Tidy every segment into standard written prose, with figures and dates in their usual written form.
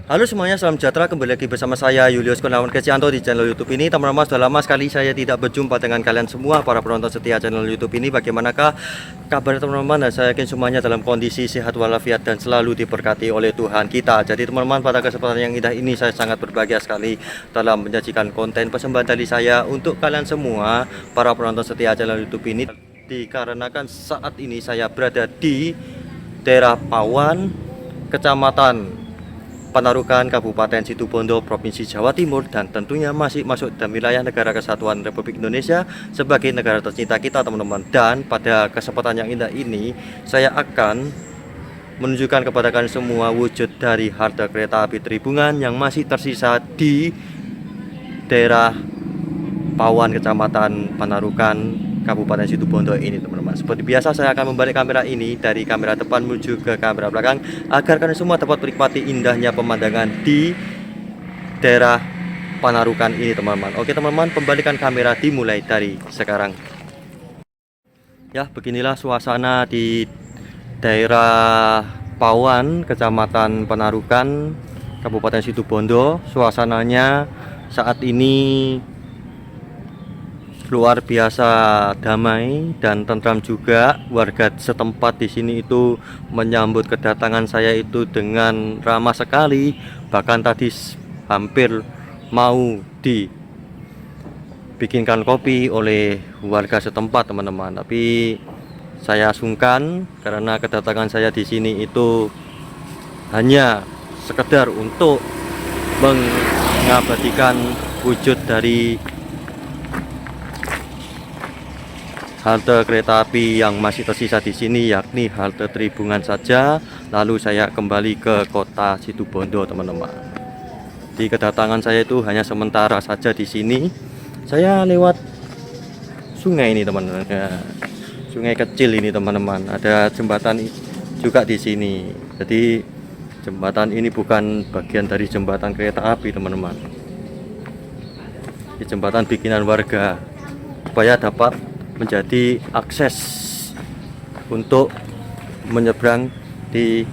Halo semuanya, salam sejahtera. Kembali lagi bersama saya Julius Kurniawan Kecianto di channel YouTube ini. Teman-teman, sudah lama sekali saya tidak berjumpa dengan kalian semua para penonton setia channel YouTube ini. Bagaimanakah kabar teman-teman? Dan saya yakin semuanya dalam kondisi sehat walafiat dan selalu diberkati oleh Tuhan kita. Jadi teman-teman, pada kesempatan yang indah ini saya sangat berbahagia sekali dalam menyajikan konten persembahan dari saya untuk kalian semua para penonton setia channel YouTube ini. Dikarenakan saat ini saya berada di daerah Pawan, Kecamatan Panarukan, Kabupaten Situbondo, Provinsi Jawa Timur, dan tentunya masih masuk dalam wilayah Negara Kesatuan Republik Indonesia sebagai negara tercinta kita teman-teman. Dan pada kesempatan yang indah ini saya akan menunjukkan kepada kalian semua wujud dari halte kereta api Tribungan yang masih tersisa di daerah Pawan, Kecamatan Panarukan, Kabupaten Situbondo ini teman-teman. Seperti biasa saya akan membalik kamera ini dari kamera depan menuju ke kamera belakang agar kalian semua dapat menikmati indahnya pemandangan di daerah Panarukan ini teman-teman. Oke teman-teman, pembalikan kamera dimulai dari sekarang. Ya, beginilah suasana di daerah Pawan, Kecamatan Panarukan, Kabupaten Situbondo. Suasananya saat ini luar biasa damai dan tentram juga. Warga setempat di sini itu menyambut kedatangan saya itu dengan ramah sekali. Bahkan tadi hampir mau dibikinkan kopi oleh warga setempat teman-teman. Tapi saya sungkan karena kedatangan saya di sini itu hanya sekedar untuk mengabadikan wujud dari halte kereta api yang masih tersisa di sini, yakni halte Tribungan saja. Lalu saya kembali ke kota Situbondo teman-teman. Di kedatangan saya itu hanya sementara saja di sini. Saya lewat sungai ini teman-teman, ya, sungai kecil ini teman-teman. Ada jembatan juga di sini. Jadi jembatan ini bukan bagian dari jembatan kereta api teman-teman. Di jembatan bikinan warga supaya dapat menjadi akses untuk menyeberang di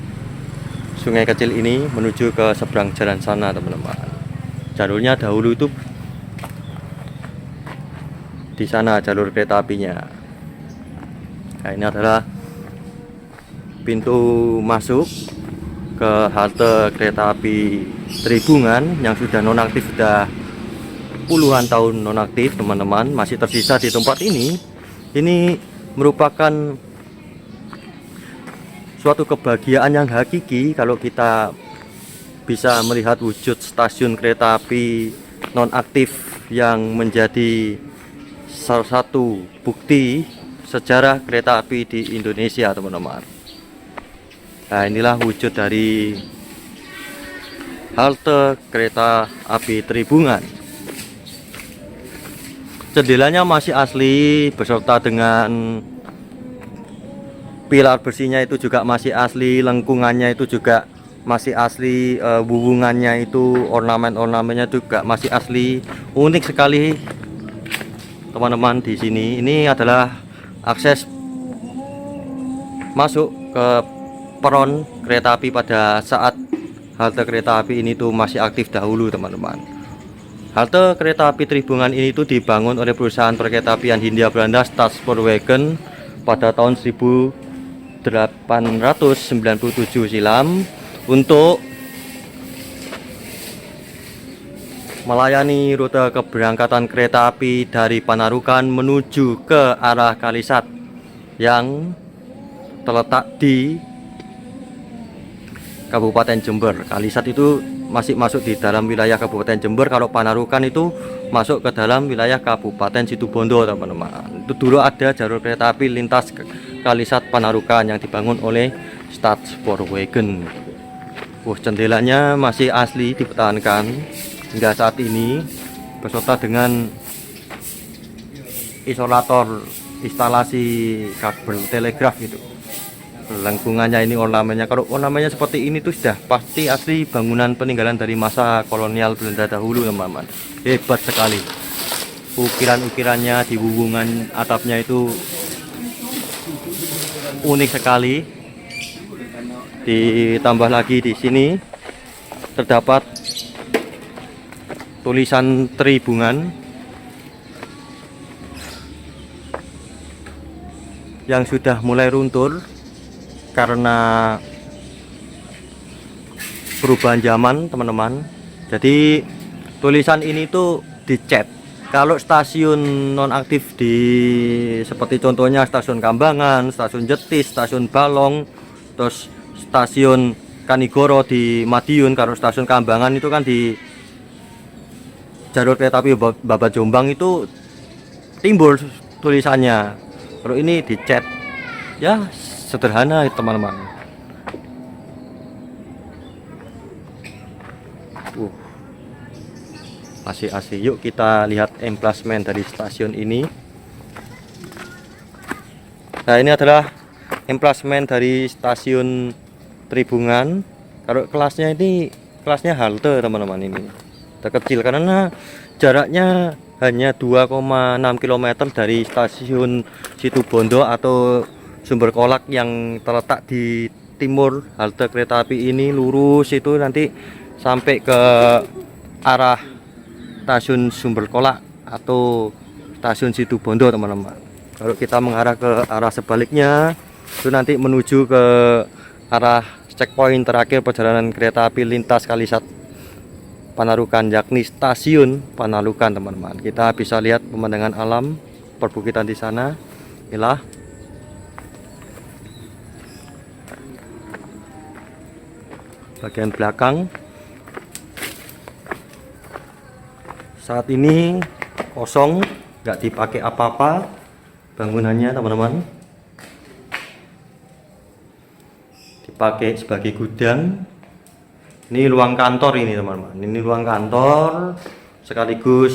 sungai kecil ini menuju ke seberang jalan sana teman-teman. Jalurnya dahulu itu di sana jalur kereta apinya. Nah, ini adalah pintu masuk ke halte kereta api Tribungan yang sudah nonaktif, sudah puluhan tahun nonaktif teman-teman, masih tersisa di tempat ini. Ini merupakan suatu kebahagiaan yang hakiki kalau kita bisa melihat wujud stasiun kereta api nonaktif yang menjadi salah satu bukti sejarah kereta api di Indonesia teman-teman. Nah, inilah wujud dari halte kereta api Tribungan. Jendelanya masih asli beserta dengan pilar besinya itu juga masih asli, lengkungannya itu juga masih asli, wuwungannya itu, ornamen-ornamennya juga masih asli. Unik sekali teman-teman di sini. Ini adalah akses masuk ke peron kereta api pada saat halte kereta api ini tuh masih aktif dahulu teman-teman. Halte kereta api Tribungan ini tuh dibangun oleh perusahaan perkeretaapian Hindia Belanda Stadspoorwegen pada tahun 1897 silam untuk melayani rute keberangkatan kereta api dari Panarukan menuju ke arah Kalisat yang terletak di Kabupaten Jember. Kalisat itu masih masuk di dalam wilayah Kabupaten Jember. Kalau Panarukan itu masuk ke dalam wilayah Kabupaten Situbondo teman-teman. Itu dulu ada jalur kereta api lintas Kalisat Panarukan yang dibangun oleh Stadspoorwegen. Jendelanya masih asli dipertahankan hingga saat ini beserta dengan isolator instalasi kabel telegraf gitu. Lengkungannya ini ornamennya, kalau ornamennya seperti ini tuh sudah pasti asli bangunan peninggalan dari masa kolonial Belanda dahulu teman-teman. Hebat sekali ukiran-ukirannya di wuwungan atapnya itu, unik sekali. Ditambah lagi di sini terdapat tulisan Tribungan yang sudah mulai runtuh karena perubahan zaman, teman-teman. Jadi tulisan ini tuh dicat. Kalau stasiun nonaktif di seperti contohnya stasiun Kambangan, stasiun Jetis, stasiun Balong, terus stasiun Kanigoro di Madiun. Kalau stasiun Kambangan itu kan di jalur kereta api Babat Jombang itu timbul tulisannya. Kalau ini dicat, ya sederhana teman-teman. Masih asli. Yuk kita lihat emplasmen dari stasiun ini. Nah, ini adalah emplasmen dari stasiun Tribungan. Kalau kelasnya halte, teman-teman, ini terkecil karena jaraknya hanya 2,6 km dari stasiun Situbondo atau Sumber Kolak yang terletak di timur halte kereta api ini. Lurus itu nanti sampai ke arah stasiun Sumber Kolak atau stasiun Situbondo, teman-teman. Kalau kita mengarah ke arah sebaliknya itu nanti menuju ke arah checkpoint terakhir perjalanan kereta api lintas Kalisat Panarukan, yakni stasiun Panarukan, teman-teman. Kita bisa lihat pemandangan alam perbukitan di sana. Inilah bagian belakang. Saat ini kosong, nggak dipakai apa-apa bangunannya, teman-teman. Dipakai sebagai gudang. Ini ruang kantor ini, teman-teman. Ini ruang kantor sekaligus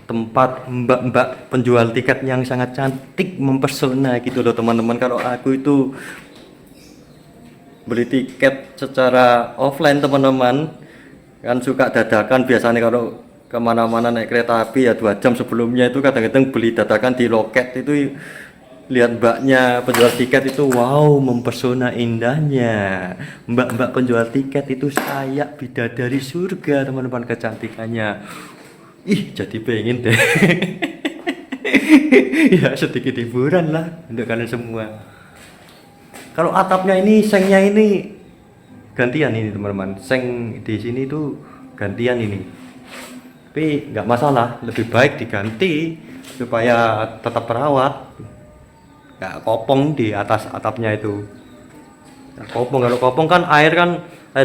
tempat mbak-mbak penjual tiket yang sangat cantik, mempesona gitu loh, teman-teman. Kalau aku itu beli tiket secara offline, teman-teman, kan suka dadakan. Biasanya kalau kemana-mana naik kereta api ya 2 jam sebelumnya itu kadang-kadang beli dadakan di loket. Itu lihat mbaknya penjual tiket itu, wow, mempesona indahnya. Mbak-mbak penjual tiket itu kayak bidadari surga, teman-teman, kecantikannya. Ih, jadi pengen deh. Ya sedikit hiburan lah untuk kalian semua. Kalau atapnya ini, sengnya ini gantian ini, teman-teman. Seng di sini tuh gantian ini. Tapi nggak masalah, lebih baik diganti supaya tetap terawat. Nggak kopong di atas atapnya itu. Nggak kopong. Kalau kopong kan air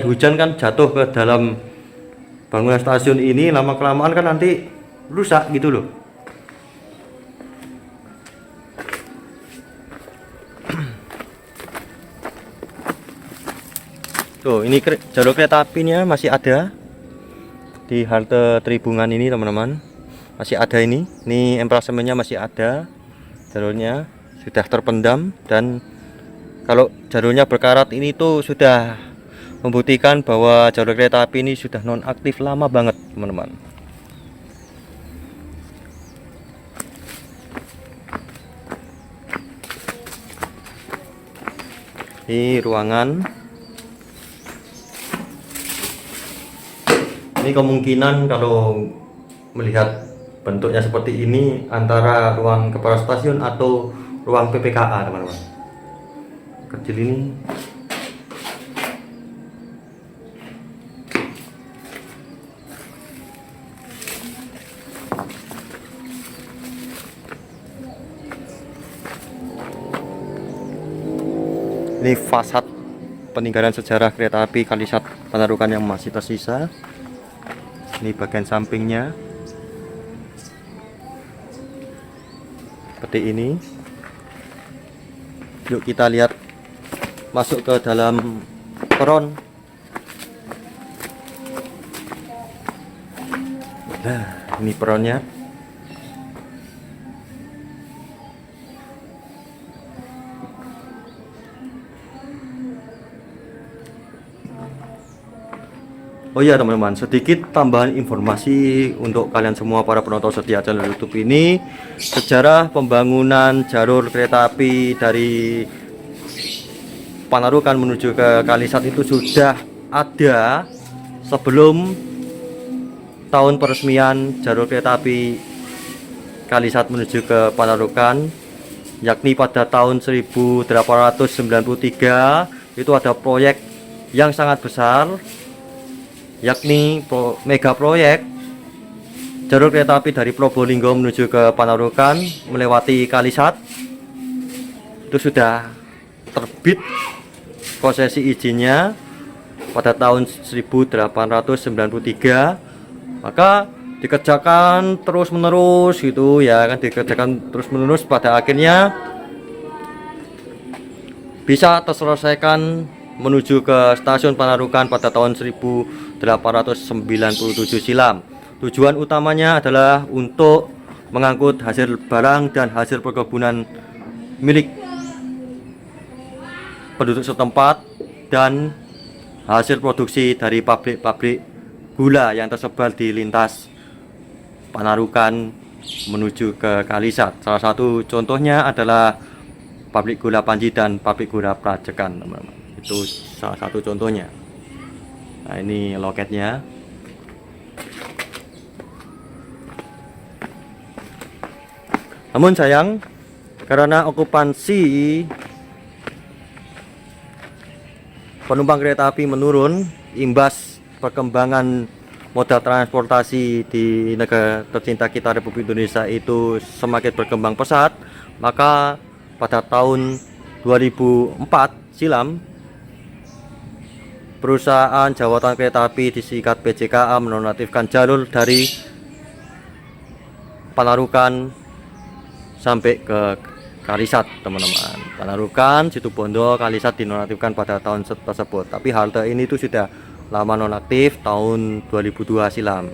hujan kan jatuh ke dalam bangunan stasiun ini, lama kelamaan kan nanti rusak gitu loh. Tuh, ini jalur kereta apinya masih ada di halte Tribungan ini, teman-teman. Masih ada ini emplasemennya masih ada. Jalurnya sudah terpendam, dan kalau jalurnya berkarat ini tuh sudah membuktikan bahwa jalur kereta api ini sudah nonaktif lama banget, teman-teman. Ini ruangan. Ini kemungkinan kalau melihat bentuknya seperti ini antara ruang kepala stasiun atau ruang PPKA, teman-teman. Kecil ini. Ini fasad peninggalan sejarah kereta api Kalisat Panarukan yang masih tersisa. Ini bagian sampingnya seperti ini. Yuk kita lihat masuk ke dalam peron. Nah, ini peronnya. Oh ya teman-teman, sedikit tambahan informasi untuk kalian semua para penonton setia channel YouTube ini. Sejarah pembangunan jalur kereta api dari Panarukan menuju ke Kalisat itu sudah ada sebelum tahun peresmian jalur kereta api Kalisat menuju ke Panarukan, yakni pada tahun 1893. Itu ada proyek yang sangat besar, yakni mega proyek jalur kereta api dari Probolinggo menuju ke Panarukan melewati Kalisat. Itu sudah terbit konsesi izinnya pada tahun 1893. Maka dikerjakan terus menerus gitu ya kan, dikerjakan terus menerus, pada akhirnya bisa terselesaikan menuju ke stasiun Panarukan pada tahun 1897 silam. Tujuan utamanya adalah untuk mengangkut hasil barang dan hasil perkebunan milik penduduk setempat dan hasil produksi dari pabrik-pabrik gula yang tersebar di lintas Panarukan menuju ke Kalisat. Salah satu contohnya adalah pabrik gula Panji dan pabrik gula Prajekan, teman-teman. Itu salah satu contohnya. Nah, ini loketnya. Namun sayang, karena okupansi penumpang kereta api menurun imbas perkembangan moda transportasi di negara tercinta kita Republik Indonesia itu semakin berkembang pesat, maka pada tahun 2004 silam perusahaan jawatan kereta api disingkat PJKA menonaktifkan jalur dari Panarukan sampai ke Kalisat, teman-teman. Panarukan, Situbondo, Kalisat dinonaktifkan pada tahun tersebut. Tapi halte ini itu sudah lama nonaktif, tahun 2002 silam.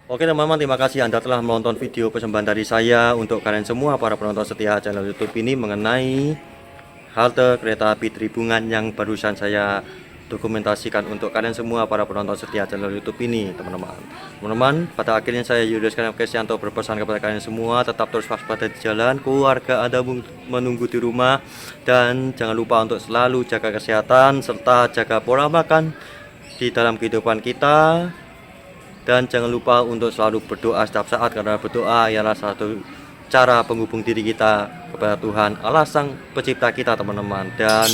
Oke teman-teman, terima kasih Anda telah menonton video persembahan dari saya untuk kalian semua para penonton setia channel YouTube ini mengenai halte kereta api Tribungan yang barusan saya dokumentasikan untuk kalian semua para penonton setia channel YouTube ini, teman-teman. Teman-teman, pada akhirnya saya Yulius Kristianto berpesan kepada kalian semua, tetap terus waspada di jalan, keluarga Anda menunggu di rumah, dan jangan lupa untuk selalu jaga kesehatan serta jaga pola makan di dalam kehidupan kita. Dan jangan lupa untuk selalu berdoa setiap saat, karena berdoa ialah satu cara penghubung diri kita kepada Tuhan Allah Sang Pencipta kita, teman-teman. Dan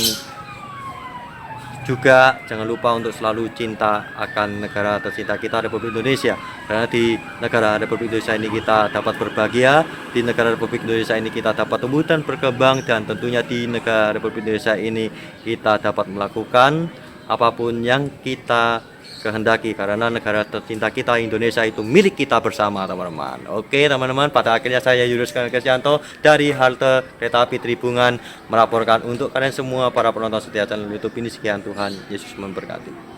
juga jangan lupa untuk selalu cinta akan negara tercinta kita Republik Indonesia, karena di negara Republik Indonesia ini kita dapat berbahagia, di negara Republik Indonesia ini kita dapat tumbuh dan berkembang, dan tentunya di negara Republik Indonesia ini kita dapat melakukan apapun yang kita kehendaki, karena negara tercinta kita Indonesia itu milik kita bersama, teman-teman. Oke teman-teman, pada akhirnya saya Yulius Kristianto dari halte kereta api Tribungan melaporkan untuk kalian semua para penonton setia channel YouTube ini. Sekian, Tuhan Yesus memberkati.